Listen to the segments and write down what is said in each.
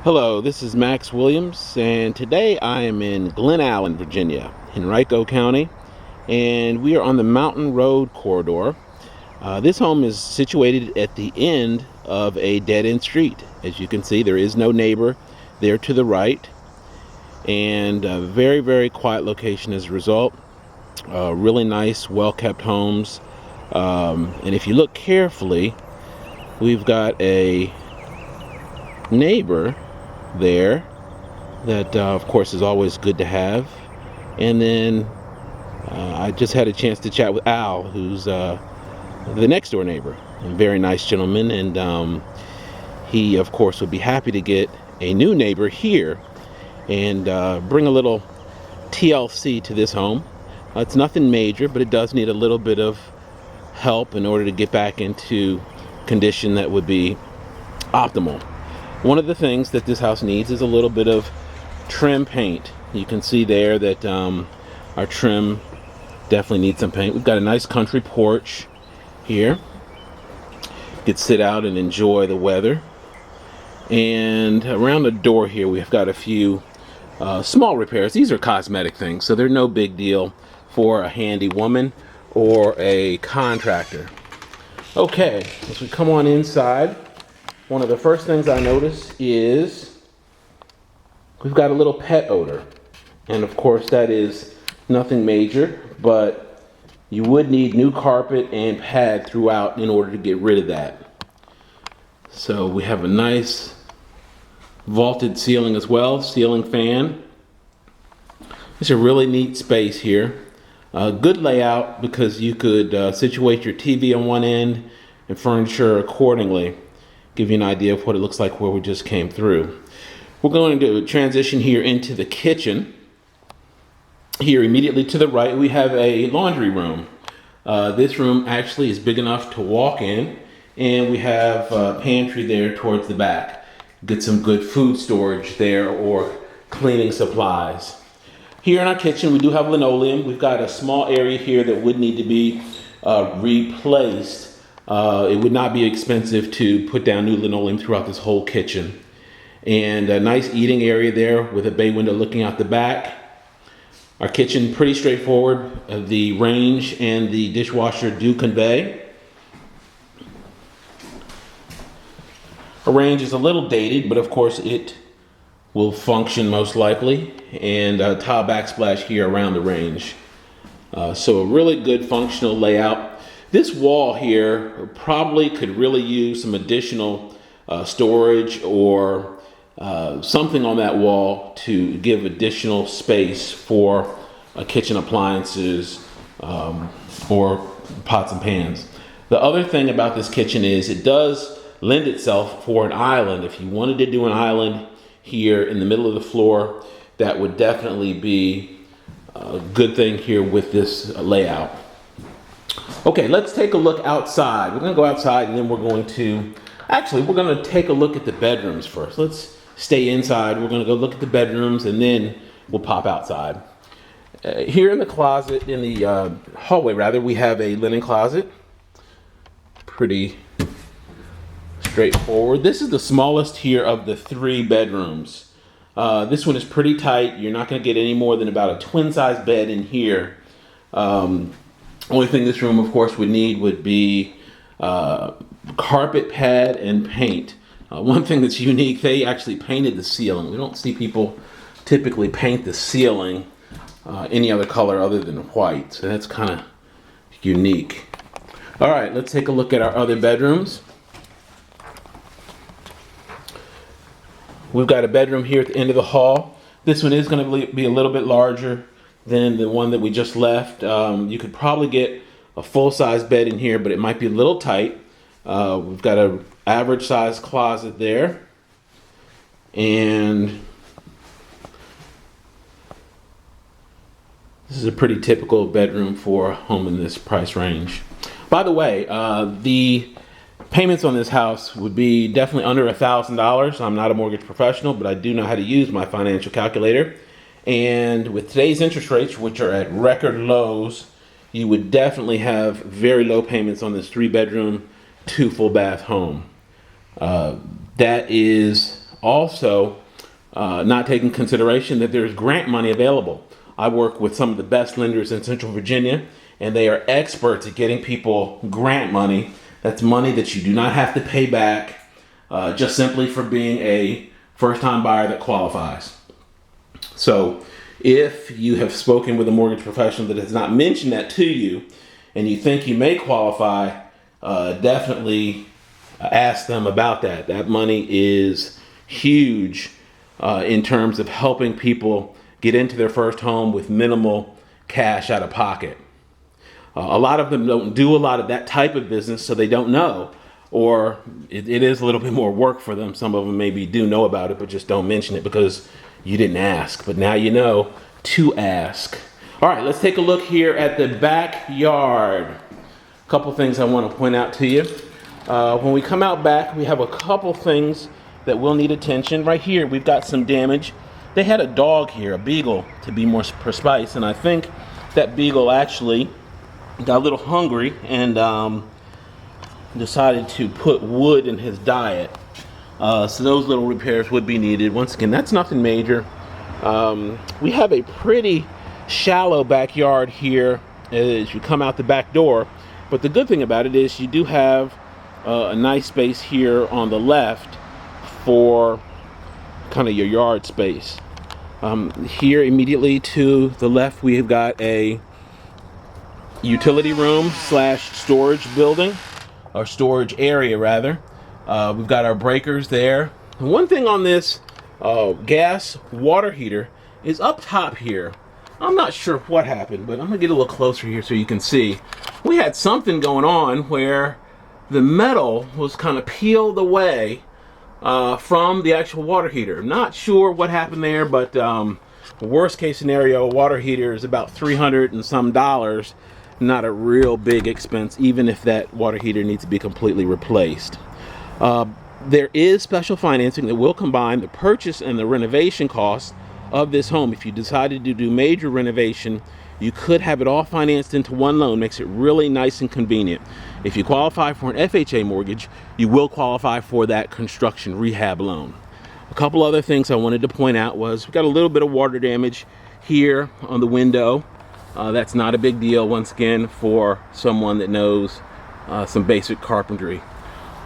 Hello, this is Max Williams, and today I am in Glen, Virginia, Henrico County, and we are on the Mountain Road corridor. This home is situated at the end of a dead-end street. As you can see, there is no neighbor there to the right, and a very, very quiet location as a result. Really nice, well-kept homes, and if you look carefully, we've got a neighbor there that of course is always good to have. And then I just had a chance to chat with Al, who's the next door neighbor, a very nice gentleman, and he of course would be happy to get a new neighbor here and bring a little TLC to this home. It's nothing major, but it does need a little bit of help in order to get back into condition that would be optimal. One of the things that this house needs is a little bit of trim paint. You can see there that our trim definitely needs some paint. We've got a nice country porch here. You could sit out and enjoy the weather. And around the door here, we've got a few small repairs. These are cosmetic things, so they're no big deal for a handy woman or a contractor. Okay, as we come on inside, one of the first things I notice is we've got a little pet odor. And of course that is nothing major, but you would need new carpet and pad throughout in order to get rid of that. So we have a nice vaulted ceiling as well, ceiling fan. It's a really neat space here. Good layout because you could situate your TV on one end and furniture accordingly. Give you an idea of what it looks like where we just came through. We're going to transition here into the kitchen. Here immediately to the right we have a laundry room. This room actually is big enough to walk in, and we have a pantry there towards the back. Get some good food storage there or cleaning supplies. Here in our kitchen we do have linoleum. We've got a small area here that would need to be replaced. It would not be expensive to put down new linoleum throughout this whole kitchen. And a nice eating area there with a bay window looking out the back. Our kitchen, pretty straightforward. The range and the dishwasher do convey. Our range is a little dated, but of course it will function most likely. And a tile backsplash here around the range. So a really good functional layout. This wall here probably could really use some additional storage or something on that wall to give additional space for kitchen appliances or pots and pans. The other thing about this kitchen is it does lend itself for an island. If you wanted to do an island here in the middle of the floor, that would definitely be a good thing here with this layout. Okay, let's take a look outside. We're going to go outside and then we're going to take a look at the bedrooms first. Let's stay inside. We're going to go look at the bedrooms and then we'll pop outside. Here in the closet, in the hallway rather, we have a linen closet. Pretty straightforward. This is the smallest here of the 3 bedrooms. This one is pretty tight. You're not going to get any more than about a twin size bed in here. Only thing this room, of course, would need would be carpet, pad, and paint. One thing that's unique, they actually painted the ceiling. We don't see people typically paint the ceiling any other color other than white, so that's kind of unique. All right, let's take a look at our other bedrooms. We've got a bedroom here at the end of the hall. This one is going to be a little bit larger than the one that we just left. You could probably get a full-size bed in here, but it might be a little tight. We've got an average size closet there. And this is a pretty typical bedroom for a home in this price range. By the way, the payments on this house would be definitely under $1,000. I'm not a mortgage professional, but I do know how to use my financial calculator. And with today's interest rates, which are at record lows, you would definitely have very low payments on this 3-bedroom, 2 full bath home. That is also not taking consideration that there's grant money available. I work with some of the best lenders in Central Virginia, and they are experts at getting people grant money. That's money that you do not have to pay back just simply for being a first-time buyer that qualifies. So if you have spoken with a mortgage professional that has not mentioned that to you and you think you may qualify, definitely ask them about that. That money is huge in terms of helping people get into their first home with minimal cash out of pocket. A lot of them don't do a lot of that type of business, so they don't know, or it is a little bit more work for them. Some of them maybe do know about it, but just don't mention it because you didn't ask. But now you know to ask. All right, let's take a look here at the backyard. A couple things I want to point out to you. When we come out back, we have a couple things that will need attention. Right here, we've got some damage. They had a dog here, a beagle to be more precise, and I think that beagle actually got a little hungry and decided to put wood in his diet. So those little repairs would be needed. Once again, that's nothing major. We have a pretty shallow backyard here as you come out the back door, but the good thing about it is you do have a nice space here on the left for kind of your yard space. Here immediately to the left we've got a utility room slash storage building, or storage area rather. We've got our breakers there. And one thing on this gas water heater is up top here. I'm not sure what happened, but I'm gonna get a little closer here so you can see. We had something going on where the metal was kind of peeled away from the actual water heater. Not sure what happened there, but worst case scenario, a water heater is about $300 and some. Not a real big expense, even if that water heater needs to be completely replaced. There is special financing that will combine the purchase and the renovation costs of this home. If you decided to do major renovation, you could have it all financed into one loan. Makes it really nice and convenient. If you qualify for an FHA mortgage, you will qualify for that construction rehab loan. A couple other things I wanted to point out was we've got a little bit of water damage here on the window. That's not a big deal, once again, for someone that knows some basic carpentry.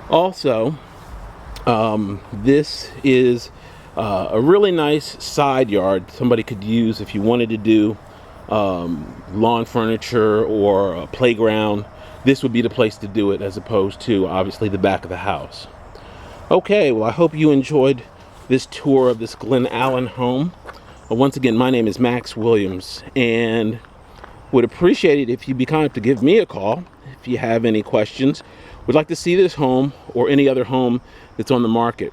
Also, this is a really nice side yard somebody could use if you wanted to do lawn furniture or a playground. This would be the place to do it, as opposed to obviously the back of the house. Okay, well, I hope you enjoyed this tour of this Glen home. Once again, my name is Max Williams, and would appreciate it if you'd be kind enough to give me a call if you have any questions, would like to see this home or any other home that's on the market.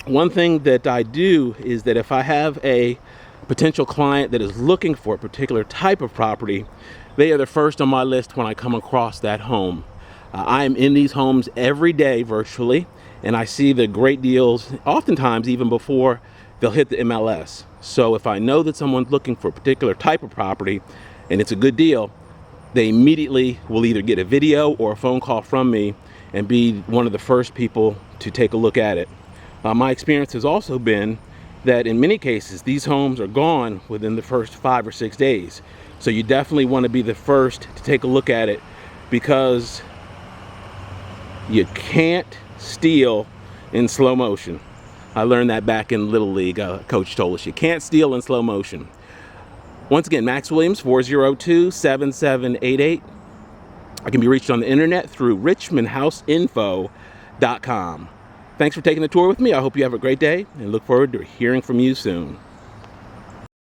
One thing that I do is that if I have a potential client that is looking for a particular type of property, they are the first on my list when I come across that home. I am in these homes every day virtually, and I see the great deals oftentimes even before they'll hit the MLS. So if I know that someone's looking for a particular type of property and it's a good deal, they immediately will either get a video or a phone call from me and be one of the first people to take a look at it. My experience has also been that in many cases these homes are gone within the first 5 or 6 days. So you definitely want to be the first to take a look at it, because you can't steal in slow motion. I learned that back in Little League. Coach told us you can't steal in slow motion. Once again, Max Williams, 402-7788. I can be reached on the internet through richmondhouseinfo.com. Thanks for taking the tour with me. I hope you have a great day and look forward to hearing from you soon.